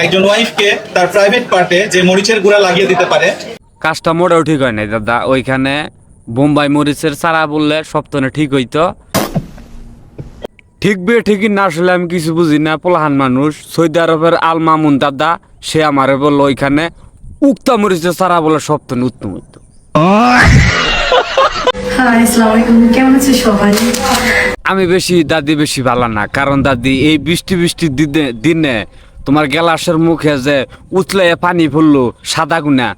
একজন ওয়াইফকে তার প্রাইভেট পার্টে যে মরিচের গুঁড়া লাগিয়ে দিতে পারে। কাজটা মোটেও ঠিক হয় নাই দাদা। ওইখানে বোম্বাই মরিচের চারা বললে সপ্তাহে ঠিক হইতো। ঠিক বে ঠিকই না, আসলে আমি কিছু বুঝি না। পোলাহান মানুষ সৌদি আরবের আল মামুন দাদা, সে আমারে বললো ওইখানে উক্তা মরিচের চারা বলে সপ্তাহে উত্তম হইতো। হাই, আসসালামু আলাইকুম, কেমন আছে সবাই? আমি বেশি বেশি ভালো না, কারণ দাদি এই বৃষ্টি দিনে তোমার গ্লাসের মুখে যে উতলে পানি পড়লো সাদা গুনা।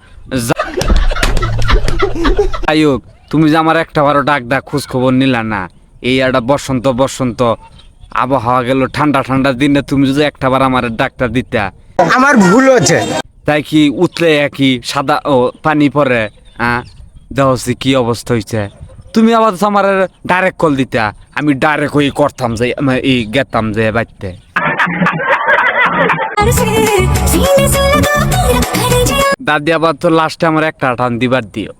যাই হোক, তুমি যে আমার একটা বারো ডাক খোঁজ খবর নিলা না। এই একটা বসন্ত আবহাওয়া গেল, ঠান্ডা দিনে তুমি যদি একটা বার আমার ডাকটা দিতা। আমার ভুল হচ্ছে। তাই কি উতলে কি সাদা পানি পরে দেখছি কি অবস্থা হয়েছে। তুমি আবার আমার ডাইরেক্ট কল দিতা, আমি ডাইরেক্ট ওই করতাম যে এই গেতাম যে বাড়তে। দাদি আবার তো লাস্টে আমার একটা টান দিবার দিও।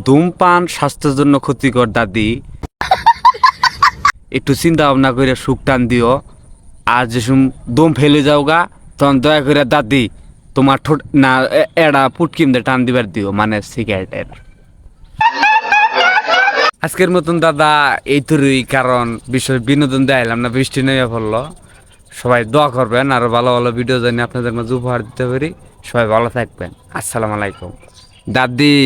ধূমপান স্বাস্থ্যের জন্য ক্ষতিকর দাদি, একটু চিন্তা ভাবনা করে সুখ টান দিও। আর যে দম ফেলে যাও গা, তখন দয়া করে দাদি তোমার ঠোঁট না এড়া পুটকিম দিয়ে টান দিবার দিও, মানে সিগারেটের। আজকের মতন দাদা এই তোরই, কারণ বিষয় বিনোদন দেখাইলাম না, বৃষ্টি নেমে পড়লো। সবাই দোয়া করবেন, আরো ভালো ভালো ভিডিও জানি আপনাদের মাঝে উপহার দিতে পারি। সবাই ভালো থাকবেন। আসসালামু আলাইকুম দাদি।